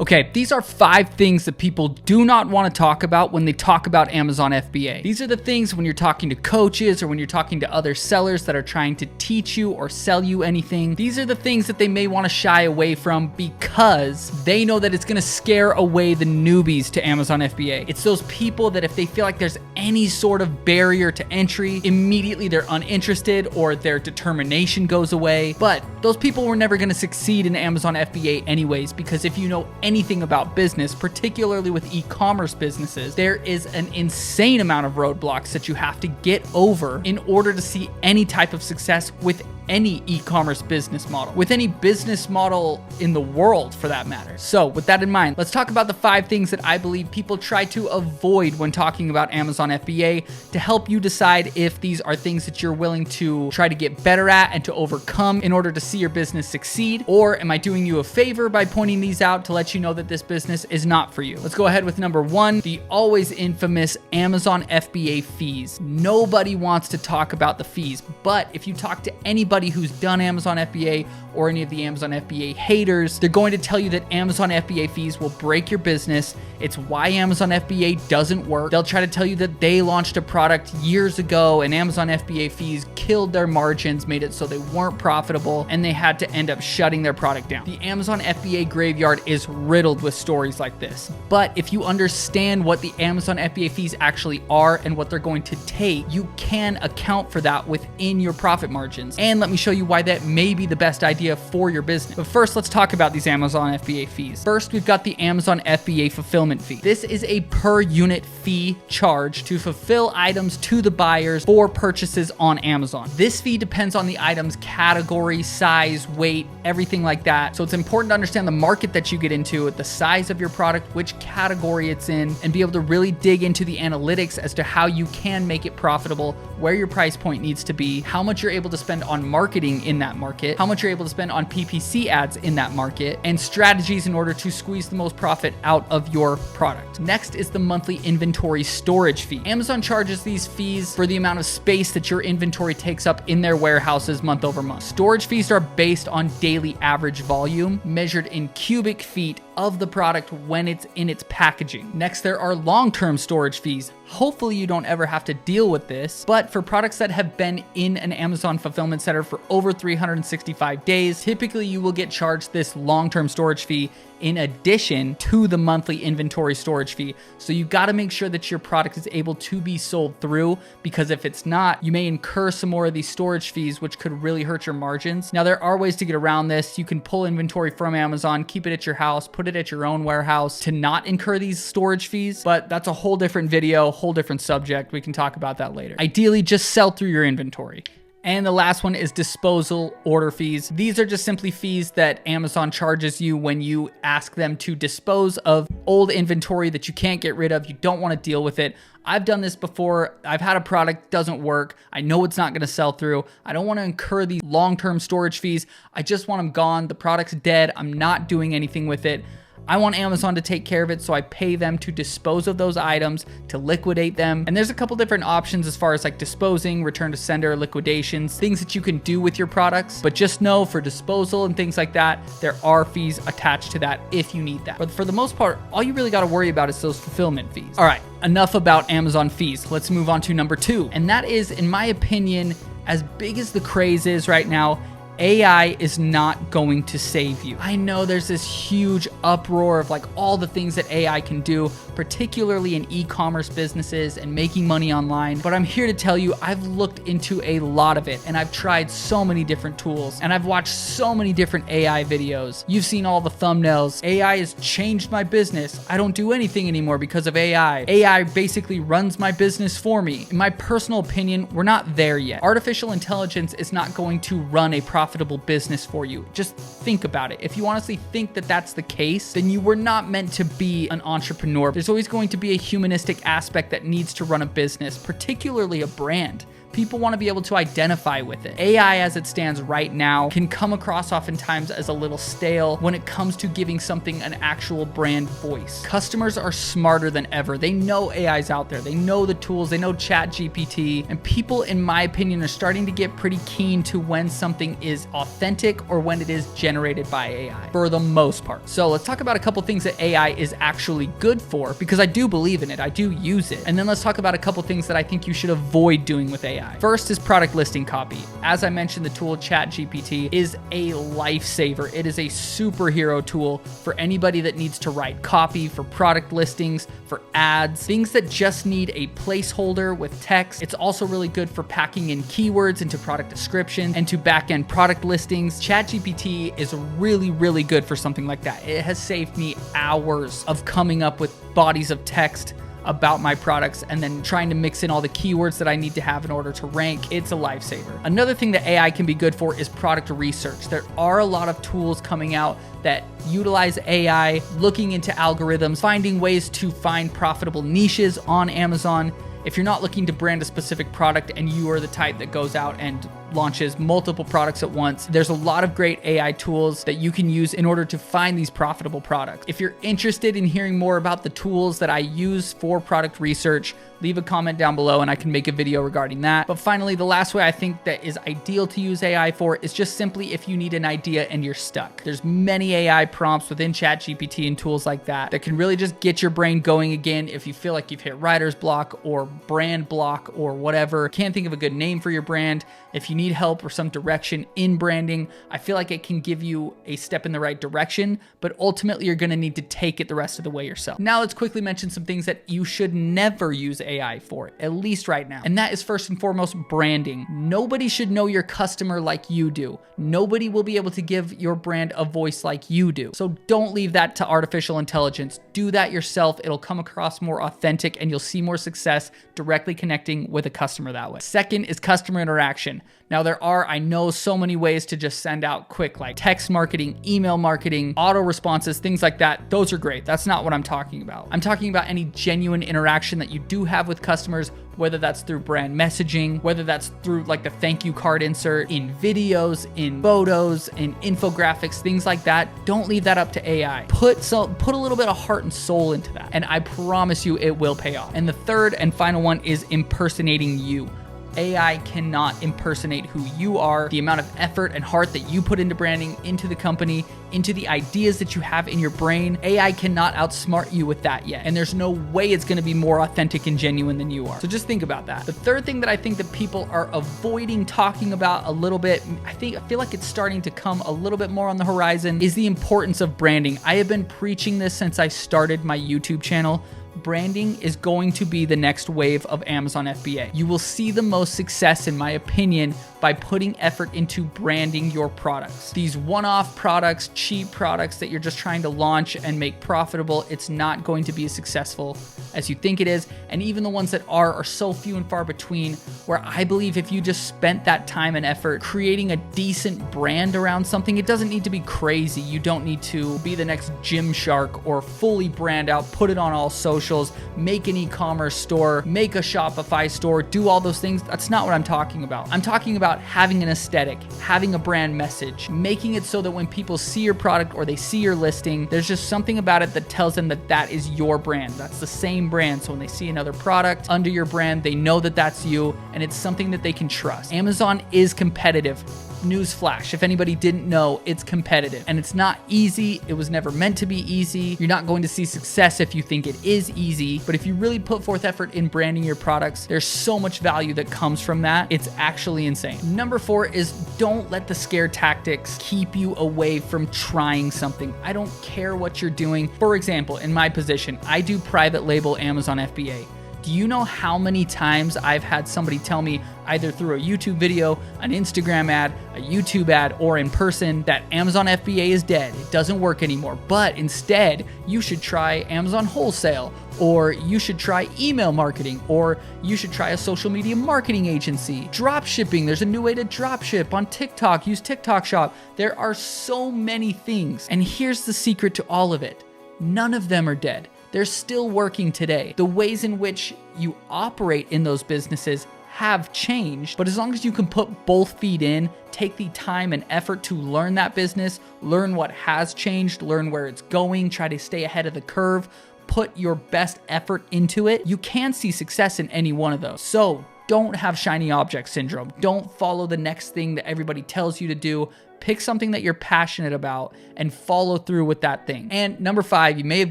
Okay, these are 5 things that people do not want to talk about when they talk about Amazon FBA. These are the things when you're talking to coaches or when you're talking to other sellers that are trying to teach you or sell you anything. These are the things that they may want to shy away from because they know that it's going to scare away the newbies to Amazon FBA. It's those people that if they feel like there's any sort of barrier to entry, immediately they're uninterested or their determination goes away. But those people were never going to succeed in Amazon FBA anyways, because if you know anything about business, particularly with e-commerce businesses, there is an insane amount of roadblocks that you have to get over in order to see any type of success with any e-commerce business model, with any business model in the world for that matter. So with that in mind, let's talk about the 5 things that I believe people try to avoid when talking about Amazon FBA to help you decide if these are things that you're willing to try to get better at and to overcome in order to see your business succeed, or am I doing you a favor by pointing these out to let you know that this business is not for you? Let's go ahead with number 1, the always infamous Amazon FBA fees. Nobody wants to talk about the fees, but if you talk to anybody who's done Amazon FBA or any of the Amazon FBA haters, they're going to tell you that Amazon FBA fees will break your business. It's why Amazon FBA doesn't work. They'll try to tell you that they launched a product years ago and Amazon FBA fees killed their margins, made it so they weren't profitable, and they had to end up shutting their product down. The Amazon FBA graveyard is riddled with stories like this. But if you understand what the Amazon FBA fees actually are and what they're going to take, you can account for that within your profit margins. And let me show you why that may be the best idea for your business. But first, let's talk about these Amazon FBA fees. First, we've got the Amazon FBA fulfillment fee. This is a per unit fee charged to fulfill items to the buyers for purchases on Amazon. This fee depends on the item's category, size, weight, everything like that. So it's important to understand the market that you get into, the size of your product, which category it's in, and be able to really dig into the analytics as to how you can make it profitable, where your price point needs to be, how much you're able to spend on marketing in that market, how much you're able to spend on PPC ads in that market, and strategies in order to squeeze the most profit out of your product. Next is the monthly inventory storage fee. Amazon charges these fees for the amount of space that your inventory takes up in their warehouses month over month. Storage fees are based on daily average volume, measured in cubic feet of the product when it's in its packaging. Next, there are long-term storage fees. Hopefully you don't ever have to deal with this, but for products that have been in an Amazon fulfillment center for over 365 days, typically you will get charged this long-term storage fee in addition to the monthly inventory storage fee. So you got to make sure that your product is able to be sold through, because if it's not, you may incur some more of these storage fees, which could really hurt your margins. Now, there are ways to get around this. You can pull inventory from Amazon, keep it at your house, put it at your own warehouse to not incur these storage fees, but that's a whole different video, whole different subject. We can talk about that later. Ideally, just sell through your inventory. And the last one is disposal order fees. These are just simply fees that Amazon charges you when you ask them to dispose of old inventory that you can't get rid of. You don't want to deal with it. I've done this before. I've had a product, doesn't work. I know it's not going to sell through. I don't want to incur these long-term storage fees. I just want them gone. The product's dead. I'm not doing anything with it. I want Amazon to take care of it, so I pay them to dispose of those items, to liquidate them. And there's a couple different options as far as like disposing, return to sender, liquidations, things that you can do with your products. But just know for disposal and things like that, there are fees attached to that if you need that. But for the most part, all you really got to worry about is those fulfillment fees. All right, enough about Amazon fees. Let's move on to number 2. And that is, in my opinion, as big as the craze is right now, AI is not going to save you. I know there's this huge uproar of like all the things that AI can do, particularly in e-commerce businesses and making money online. But I'm here to tell you, I've looked into a lot of it and I've tried so many different tools and I've watched so many different AI videos. You've seen all the thumbnails. AI has changed my business. I don't do anything anymore because of AI. AI basically runs my business for me. In my personal opinion, we're not there yet. Artificial intelligence is not going to run a profitable business for you. Just think about it. If you honestly think that that's the case, then you were not meant to be an entrepreneur. There's always going to be a humanistic aspect that needs to run a business, particularly a brand. People want to be able to identify with it. AI as it stands right now can come across oftentimes as a little stale when it comes to giving something an actual brand voice. Customers are smarter than ever. They know AI's out there. They know the tools. They know ChatGPT. And people, in my opinion, are starting to get pretty keen to when something is authentic or when it is generated by AI, for the most part. So let's talk about a couple things that AI is actually good for, because I do believe in it. I do use it. And then let's talk about a couple things that I think you should avoid doing with AI. First is product listing copy. As I mentioned, the tool ChatGPT is a lifesaver. It is a superhero tool for anybody that needs to write copy for product listings, for ads, things that just need a placeholder with text. It's also really good for packing in keywords into product description and to back-end product listings. ChatGPT is really, really good for something like that. It has saved me hours of coming up with bodies of text about my products and then trying to mix in all the keywords that I need to have in order to rank. It's a lifesaver. Another thing that AI can be good for is product research. There are a lot of tools coming out that utilize AI, looking into algorithms, finding ways to find profitable niches on Amazon. If you're not looking to brand a specific product and you are the type that goes out and launches multiple products at once, there's a lot of great AI tools that you can use in order to find these profitable products. If you're interested in hearing more about the tools that I use for product research, leave a comment down below and I can make a video regarding that. But finally, the last way I think that is ideal to use AI for is just simply if you need an idea and you're stuck. There's many AI prompts within ChatGPT and tools like that that can really just get your brain going again if you feel like you've hit writer's block or brand block or whatever. Can't think of a good name for your brand. If you need help or some direction in branding, I feel like it can give you a step in the right direction, but ultimately you're gonna need to take it the rest of the way yourself. Now let's quickly mention some things that you should never use AI for, at least right now. And that is first and foremost branding. Nobody should know your customer like you do. Nobody will be able to give your brand a voice like you do. So don't leave that to artificial intelligence. Do that yourself. It'll come across more authentic and you'll see more success directly connecting with a customer that way. Second is customer interaction. Now there are, I know, so many ways to just send out quick, like text marketing, email marketing, auto responses, things like that. Those are great. That's not what I'm talking about. I'm talking about any genuine interaction that you do have with customers, whether that's through brand messaging, whether that's through like the thank you card insert, in videos, in photos, in infographics, things like that. Don't leave that up to AI. Put a little bit of heart and soul into that, and I promise you it will pay off. And the third and final one is impersonating you. AI cannot impersonate who you are, the amount of effort and heart that you put into branding, into the company, into the ideas that you have in your brain. AI cannot outsmart you with that yet. And there's no way it's gonna be more authentic and genuine than you are. So just think about that. The third thing that I think that people are avoiding talking about a little bit, I feel like it's starting to come a little bit more on the horizon, is the importance of branding. I have been preaching this since I started my YouTube channel. Branding is going to be the next wave of Amazon FBA. You will see the most success, in my opinion, by putting effort into branding your products. These one-off products, cheap products that you're just trying to launch and make profitable, it's not going to be as successful as you think it is. And even the ones that are so few and far between, where I believe if you just spent that time and effort creating a decent brand around something, it doesn't need to be crazy. You don't need to be the next Gymshark or fully brand out, put it on all socials, make an e-commerce store, make a Shopify store, do all those things. That's not what I'm talking about. I'm talking about having an aesthetic, having a brand message, making it so that when people see your product or they see your listing, there's just something about it that tells them that that is your brand. That's the same brand. So when they see another product under your brand, they know that that's you and it's something that they can trust. Amazon is competitive. Newsflash, if anybody didn't know, it's competitive and it's not easy. It was never meant to be easy. You're not going to see success if you think it is easy, but if you really put forth effort in branding your products, there's so much value that comes from that. It's actually insane. Number 4 is don't let the scare tactics keep you away from trying something. I don't care what you're doing. For example, in my position, I do private label Amazon FBA. Do you know how many times I've had somebody tell me, either through a YouTube video, an Instagram ad, a YouTube ad, or in person, that Amazon FBA is dead, it doesn't work anymore, but instead you should try Amazon wholesale, or you should try email marketing, or you should try a social media marketing agency. Drop shipping, there's a new way to drop ship on TikTok, use TikTok Shop. There are so many things, and here's the secret to all of it. None of them are dead. They're still working today. The ways in which you operate in those businesses have changed, but as long as you can put both feet in, take the time and effort to learn that business, learn what has changed, learn where it's going, try to stay ahead of the curve, put your best effort into it, you can see success in any one of those. So don't have shiny object syndrome. Don't follow the next thing that everybody tells you to do. Pick something that you're passionate about and follow through with that thing. And number 5, you may have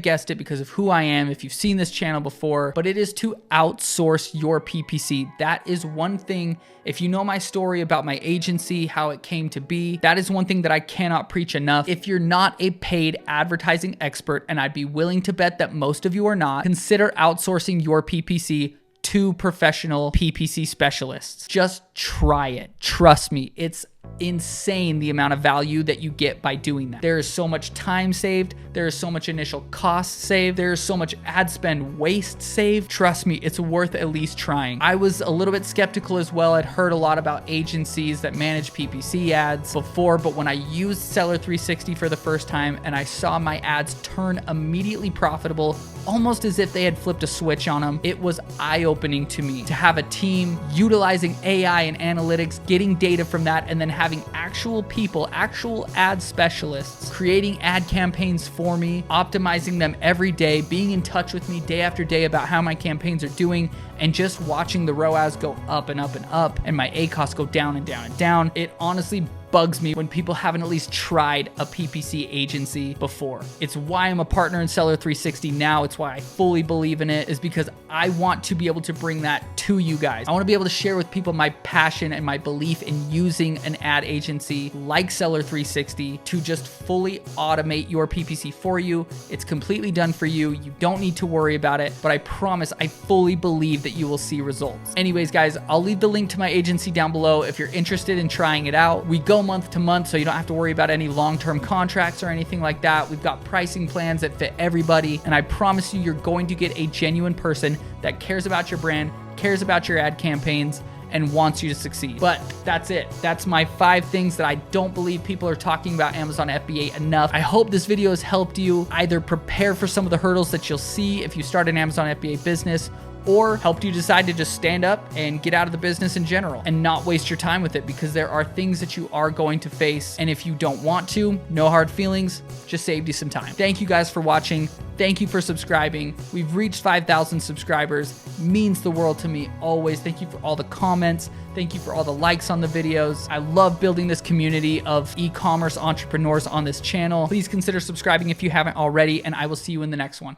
guessed it because of who I am, if you've seen this channel before, but it is to outsource your PPC. That is one thing, if you know my story about my agency, how it came to be, that is one thing that I cannot preach enough. If you're not a paid advertising expert, and I'd be willing to bet that most of you are not, consider outsourcing your PPC to professional PPC specialists. Just try it. Trust me, it's insane the amount of value that you get by doing that. There is so much time saved. There is so much initial cost saved. There is so much ad spend waste saved. Trust me, it's worth at least trying. I was a little bit skeptical as well. I'd heard a lot about agencies that manage PPC ads before, but when I used Seller 360 for the first time and I saw my ads turn immediately profitable, almost as if they had flipped a switch on them, it was eye-opening to me to have a team utilizing AI and analytics, getting data from that, and then having actual people, actual ad specialists creating ad campaigns for me, optimizing them every day, being in touch with me day after day about how my campaigns are doing, and just watching the ROAS go up and up and up and my ACoS go down and down and down. It honestly bugs me when people haven't at least tried a PPC agency before. It's why I'm a partner in Seller 360 now. It's why I fully believe in it, is because I want to be able to bring that to you guys. I want to be able to share with people my passion and my belief in using an ad agency like Seller 360 to just fully automate your PPC for you. It's completely done for you. You don't need to worry about it, but I promise, I fully believe that you will see results. Anyways, guys, I'll leave the link to my agency down below if you're interested in trying it out. We go month to month, so you don't have to worry about any long-term contracts or anything like that. We've got pricing plans that fit everybody, and I promise you, you're going to get a genuine person that cares about your brand, cares about your ad campaigns, and wants you to succeed. But that's it. That's my 5 things that I don't believe people are talking about Amazon FBA enough. I hope this video has helped you either prepare for some of the hurdles that you'll see if you start an Amazon FBA business, or helped you decide to just stand up and get out of the business in general and not waste your time with it, because there are things that you are going to face. And if you don't want to, no hard feelings, just saved you some time. Thank you guys for watching. Thank you for subscribing. We've reached 5,000 subscribers. Means the world to me always. Thank you for all the comments. Thank you for all the likes on the videos. I love building this community of e-commerce entrepreneurs on this channel. Please consider subscribing if you haven't already, and I will see you in the next one.